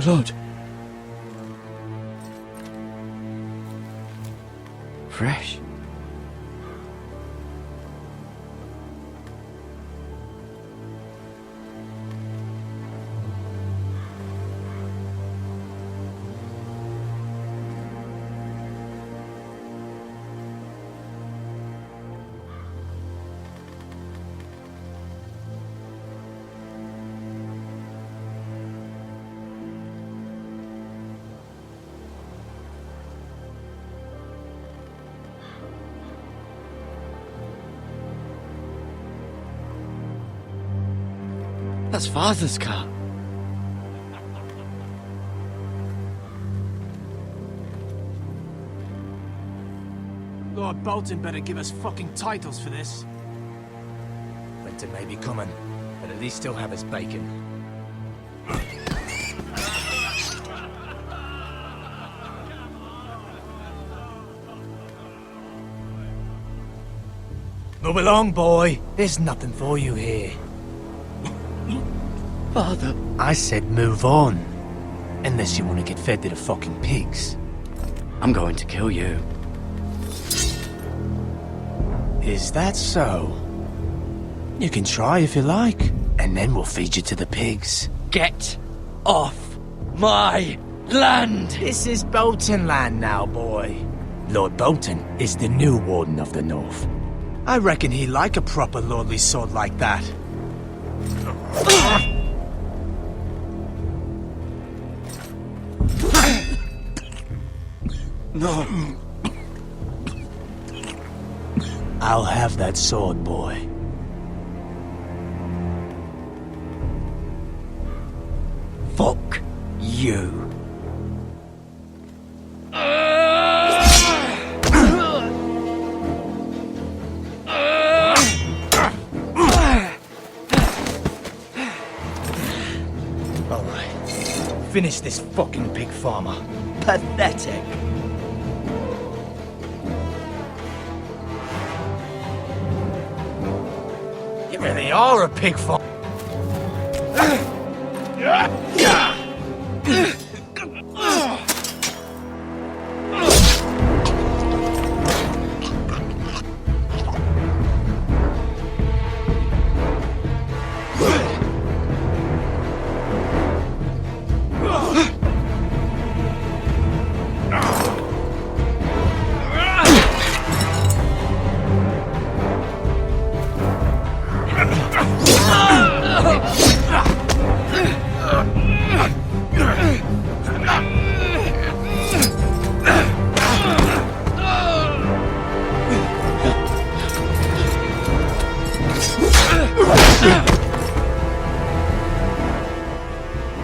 blood. Fresh. That's Father's car. Lord Bolton better give us fucking titles for this. Winter may be coming, but at least he'll have his bacon. Move along, boy. There's nothing for you here. Father. I said move on. Unless you want to get fed to the fucking pigs. I'm going to kill you. Is that so? You can try if you like, and then we'll feed you to the pigs. Get off my land! This is Bolton land now, boy. Lord Bolton is the new Warden of the North. I reckon he'd like a proper lordly sword like that. No. I'll have that sword, boy. Fuck you. Alright. Finish this fucking pig farmer. Pathetic. You really are a pig farmer.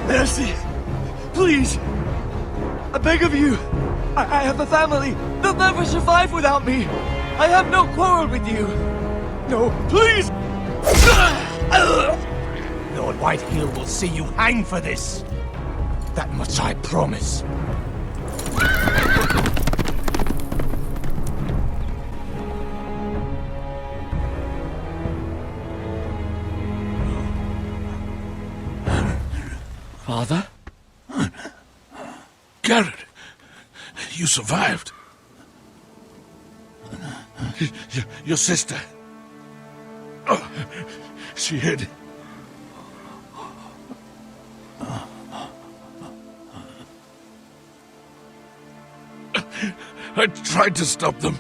Mercy! Please! I beg of you! I have a family! They'll never survive without me! I have no quarrel with you! No, please! Lord Whitehill will see you hang for this. That much I promise. Father? Garrett, you survived. Your sister. Oh, she hid. I tried to stop them.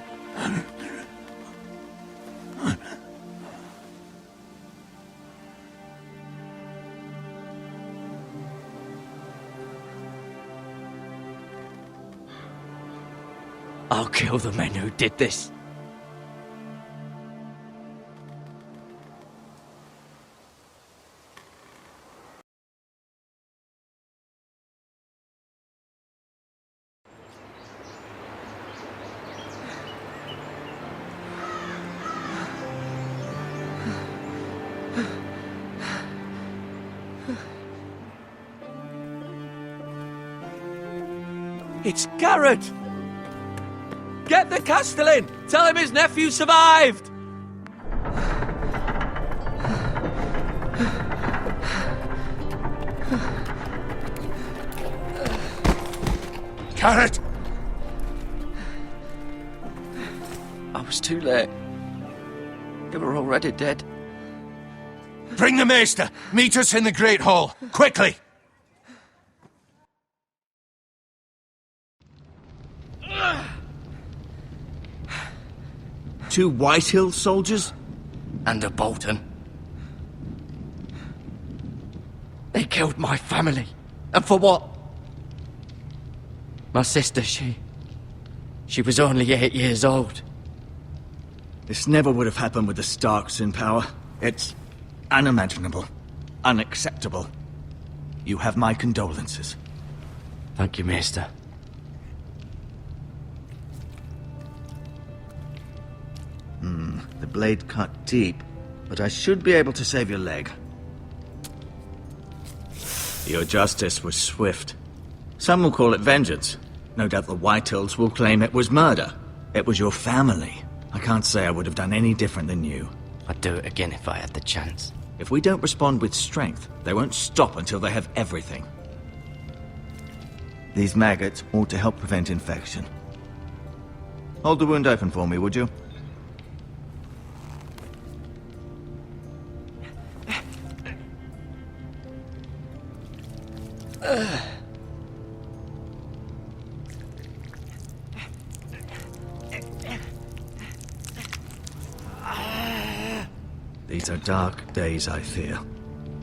I'll kill the men who did this. It's Garrett! Get the Castellan! Tell him his nephew survived! Carrot! I was too late. They were already dead. Bring the maester! Meet us in the Great Hall! Quickly! Two Whitehill soldiers? And a Bolton. They killed my family. And for what? My sister, she was only 8 years old. This never would have happened with the Starks in power. It's unimaginable. Unacceptable. You have my condolences. Thank you, Maester. The blade cut deep, but I should be able to save your leg. Your justice was swift. Some will call it vengeance. No doubt the Whitehills will claim it was murder. It was your family. I can't say I would have done any different than you. I'd do it again if I had the chance. If we don't respond with strength, they won't stop until they have everything. These maggots ought to help prevent infection. Hold the wound open for me, would you? These are dark days, I fear.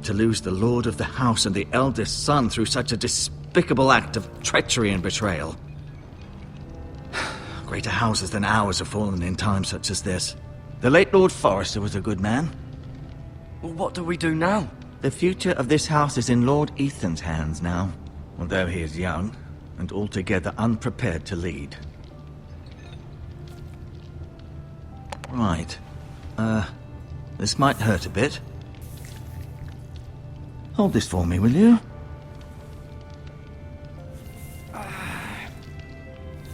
To lose the lord of the house and the eldest son through such a despicable act of treachery and betrayal. Greater houses than ours have fallen in times such as this. The late Lord Forrester was a good man. Well, what do we do now? The future of this house is in Lord Ethan's hands now, although he is young and altogether unprepared to lead. Right. This might hurt a bit. Hold this for me, will you? I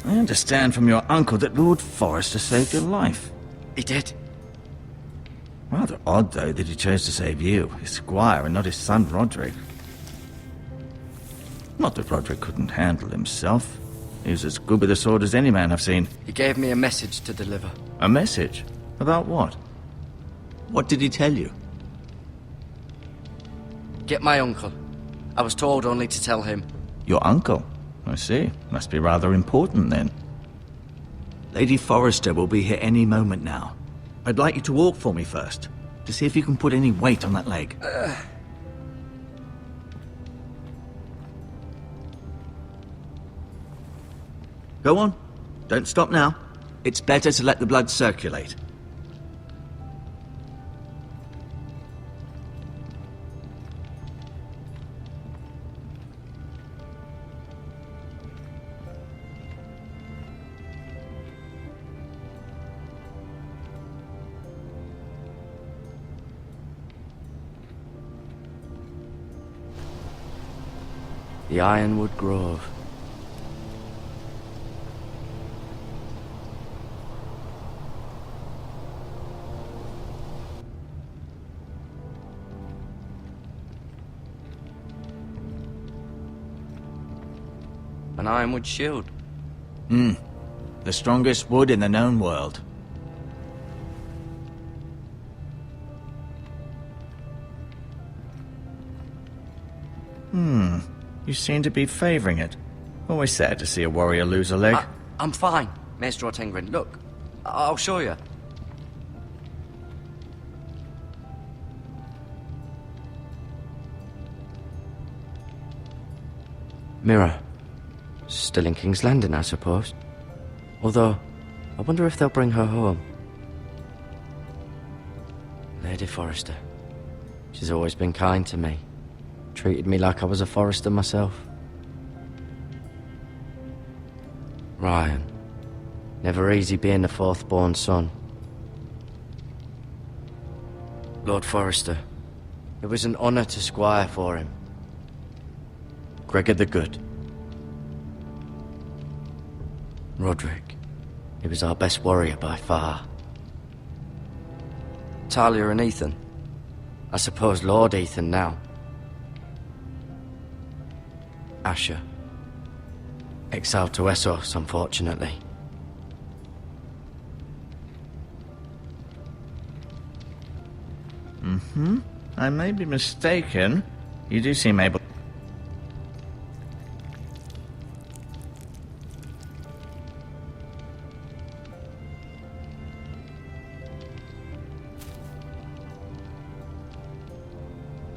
understand from your uncle that Lord Forrester saved your life. He did. Rather odd, though, that he chose to save you, his squire, and not his son Roderick. Not that Roderick couldn't handle himself. He was as good with a sword as any man I've seen. He gave me a message to deliver. A message? About what? What did he tell you? Get my uncle. I was told only to tell him. Your uncle? I see. Must be rather important, then. Lady Forrester will be here any moment now. I'd like you to walk for me first, to see if you can put any weight on that leg. Go on. Don't stop now. It's better to let the blood circulate. The Ironwood Grove. An ironwood shield. The strongest wood in the known world. You seem to be favoring it. Always sad to see a warrior lose a leg. I'm fine, Maester Otengrin. Look, I'll show you. Mirror. Still in King's Landing, I suppose. Although, I wonder if they'll bring her home. Lady Forrester. She's always been kind to me. Treated me like I was a Forrester myself. Ryan. Never easy being the fourth-born son. Lord Forrester. It was an honour to squire for him. Gregor the Good. Roderick. He was our best warrior by far. Talia and Ethan. I suppose Lord Ethan now. Asher. Exile to Essos, unfortunately. I may be mistaken. You do seem able...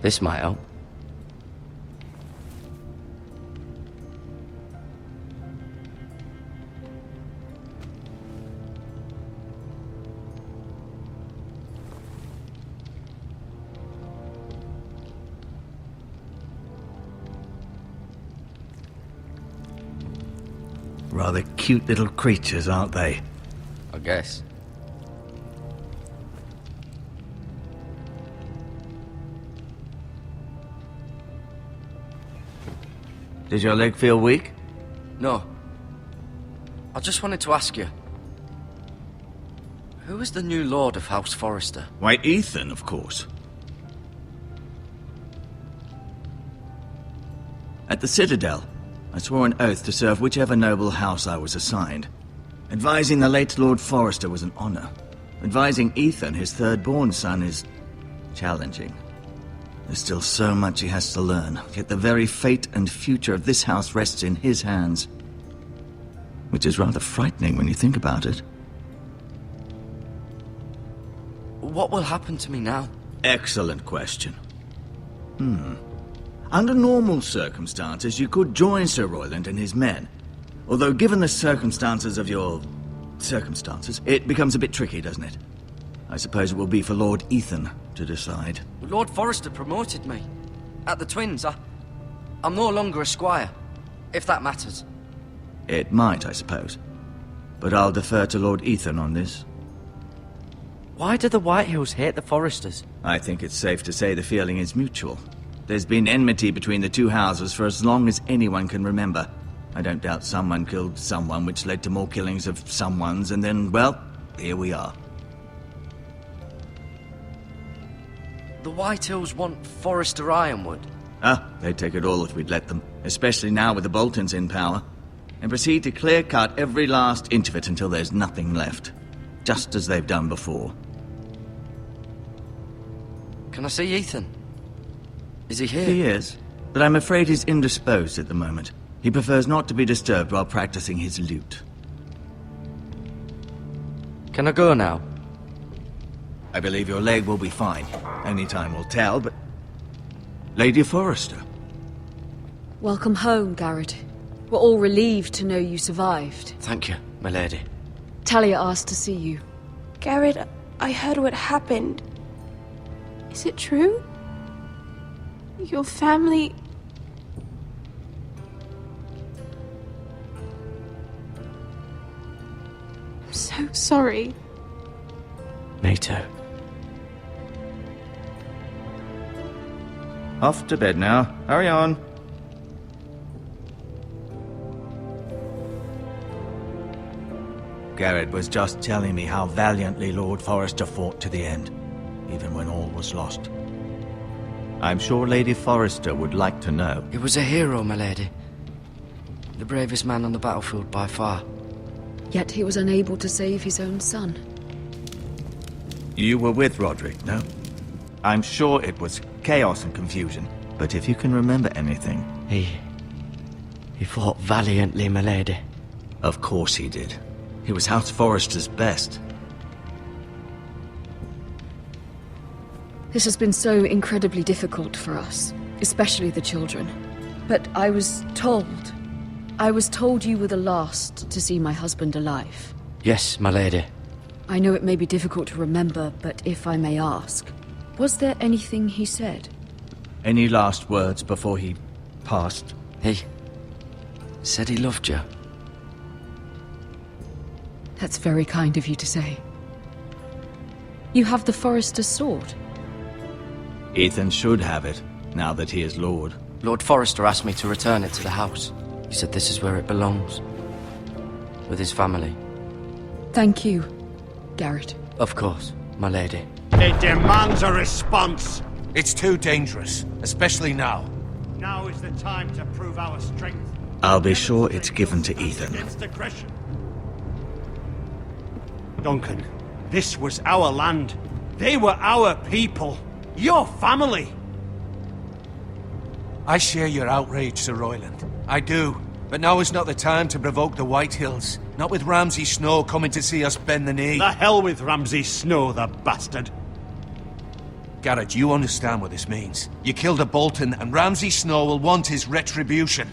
This might help. Rather cute little creatures, aren't they? I guess. Did your leg feel weak? No. I just wanted to ask you. Who is the new Lord of House Forrester? Why, Ethan, of course. At the Citadel, I swore an oath to serve whichever noble house I was assigned. Advising the late Lord Forrester was an honor. Advising Ethan, his third-born son, is challenging. There's still so much he has to learn, yet the very fate and future of this house rests in his hands. Which is rather frightening when you think about it. What will happen to me now? Excellent question. Under normal circumstances, you could join Sir Royland and his men. Although given the circumstances of your... circumstances, it becomes a bit tricky, doesn't it? I suppose it will be for Lord Ethan to decide. Lord Forrester promoted me. At the Twins, I'm no longer a squire, if that matters. It might, I suppose. But I'll defer to Lord Ethan on this. Why do the Whitehills hate the Forresters? I think it's safe to say the feeling is mutual. There's been enmity between the two houses for as long as anyone can remember. I don't doubt someone killed someone, which led to more killings of someones, and then, well, here we are. The Whitehills want Forrester Ironwood. They'd take it all if we'd let them, especially now with the Boltons in power, and proceed to clear-cut every last inch of it until there's nothing left, just as they've done before. Can I see Ethan? Is he here? He is, but I'm afraid he's indisposed at the moment. He prefers not to be disturbed while practicing his lute. Can I go now? I believe your leg will be fine. Only time will tell, but... Lady Forrester. Welcome home, Garrett. We're all relieved to know you survived. Thank you, my lady. Talia asked to see you. Garrett, I heard what happened. Is it true? Your family... I'm so sorry. Me too. Off to bed now. Hurry on. Garrett was just telling me how valiantly Lord Forrester fought to the end, even when all was lost. I'm sure Lady Forrester would like to know. He was a hero, my lady. The bravest man on the battlefield by far. Yet he was unable to save his own son. You were with Roderick, no? I'm sure it was chaos and confusion, but if you can remember anything... He fought valiantly, my lady. Of course he did. He was House Forrester's best. This has been so incredibly difficult for us, especially the children. But I was told you were the last to see my husband alive. Yes, my lady. I know it may be difficult to remember, but if I may ask, was there anything he said? Any last words before he passed? He said he loved you. That's very kind of you to say. You have the Forrester's sword. Ethan should have it, now that he is Lord. Lord Forrester asked me to return it to the house. He said this is where it belongs. With his family. Thank you, Garrett. Of course, my lady. It demands a response. It's too dangerous, especially now. Now is the time to prove our strength. I'll be sure it's given to Ethan. Against aggression. Duncan, this was our land. They were our people. Your family. I share your outrage, Sir Royland. I do. But now is not the time to provoke the White Hills. Not with Ramsay Snow coming to see us bend the knee. The hell with Ramsay Snow, the bastard. Garrett, you understand what this means. You killed a Bolton, and Ramsay Snow will want his retribution.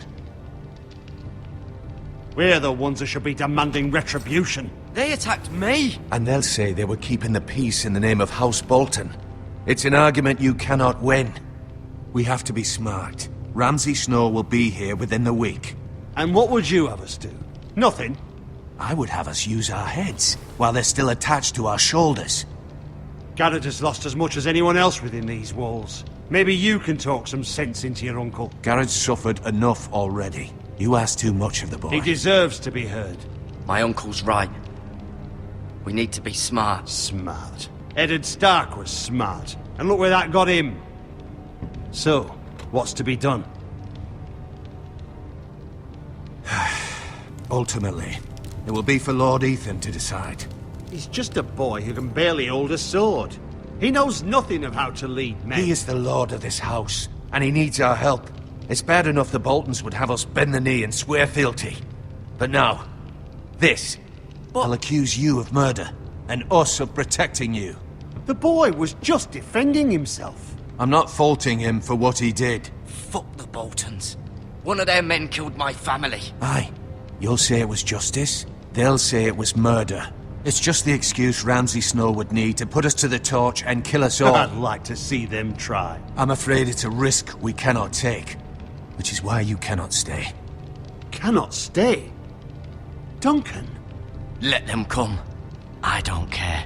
We're the ones that should be demanding retribution. They attacked me! And they'll say they were keeping the peace in the name of House Bolton. It's an argument you cannot win. We have to be smart. Ramsay Snow will be here within the week. And what would you have us do? Nothing. I would have us use our heads, while they're still attached to our shoulders. Garrett has lost as much as anyone else within these walls. Maybe you can talk some sense into your uncle. Garrett's suffered enough already. You ask too much of the boy. He deserves to be heard. My uncle's right. We need to be smart. Smart. Eddard Stark was smart. And look where that got him. So, what's to be done? Ultimately, it will be for Lord Ethan to decide. He's just a boy who can barely hold a sword. He knows nothing of how to lead men. He is the lord of this house, and he needs our help. It's bad enough the Boltons would have us bend the knee and swear fealty. But now, this. I'll accuse you of murder, and us of protecting you. The boy was just defending himself. I'm not faulting him for what he did. Fuck the Boltons. One of their men killed my family. Aye. You'll say it was justice. They'll say it was murder. It's just the excuse Ramsay Snow would need to put us to the torch and kill us all. I'd like to see them try. I'm afraid it's a risk we cannot take. Which is why you cannot stay. Cannot stay? Duncan? Let them come. I don't care.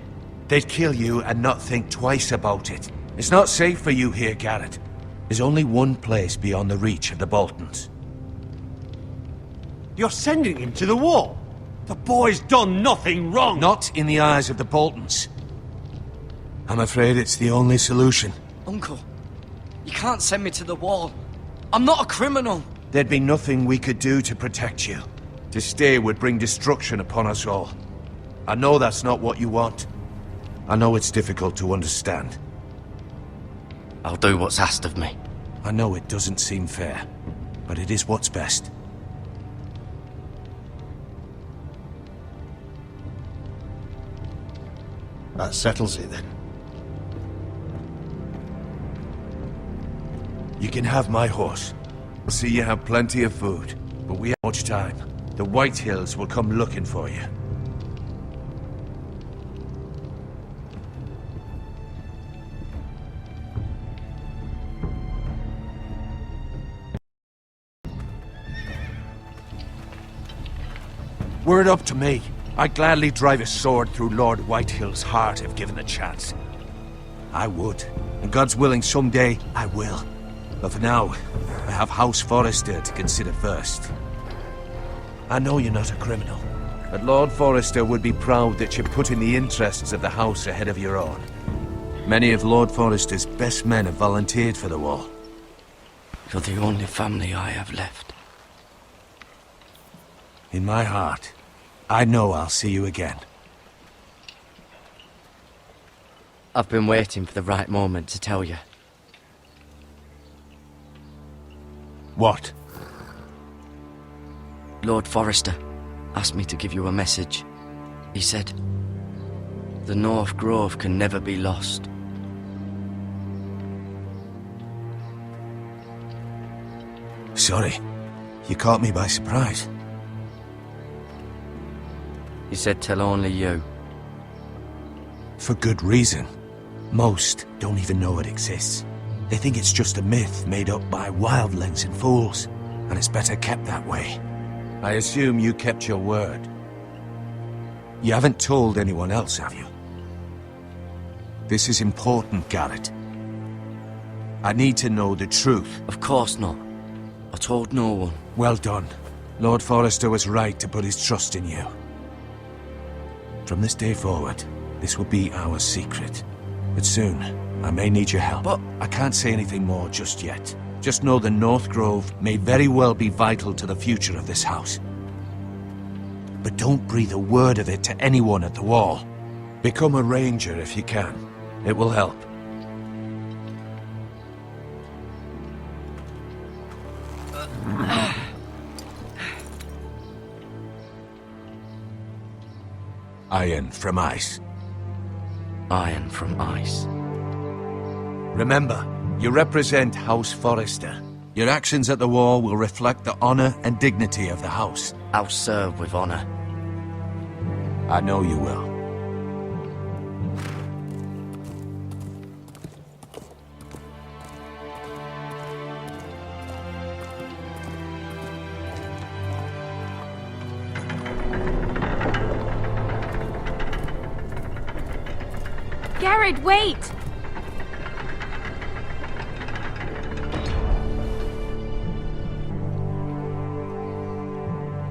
They'd kill you and not think twice about it. It's not safe for you here, Garrett. There's only one place beyond the reach of the Boltons. You're sending him to the wall? The boy's done nothing wrong! Not in the eyes of the Boltons. I'm afraid it's the only solution. Uncle, you can't send me to the wall. I'm not a criminal. There'd be nothing we could do to protect you. To stay would bring destruction upon us all. I know that's not what you want. I know it's difficult to understand. I'll do what's asked of me. I know it doesn't seem fair, but it is what's best. That settles it then. You can have my horse. I'll see you have plenty of food, but we have much time. The White Hills will come looking for you. Were it up to me, I'd gladly drive a sword through Lord Whitehill's heart if given the chance. I would, and God's willing someday I will. But for now, I have House Forrester to consider first. I know you're not a criminal, but Lord Forrester would be proud that you're putting the interests of the house ahead of your own. Many of Lord Forrester's best men have volunteered for the war. You're the only family I have left. In my heart, I know I'll see you again. I've been waiting for the right moment to tell you. What? Lord Forrester asked me to give you a message. He said, the North Grove can never be lost. Sorry, you caught me by surprise. He said tell only you. For good reason. Most don't even know it exists. They think it's just a myth made up by wildlings and fools, and it's better kept that way. I assume you kept your word. You haven't told anyone else, have you? This is important, Garrett. I need to know the truth. Of course not. I told no one. Well done. Lord Forrester was right to put his trust in you. From this day forward, this will be our secret. But soon, I may need your help. But I can't say anything more just yet. Just know the North Grove may very well be vital to the future of this house. But don't breathe a word of it to anyone at the Wall. Become a ranger if you can. It will help. Iron from ice. Iron from ice. Remember, you represent House Forrester. Your actions at the Wall will reflect the honor and dignity of the house. I'll serve with honor. I know you will. Garrett, wait!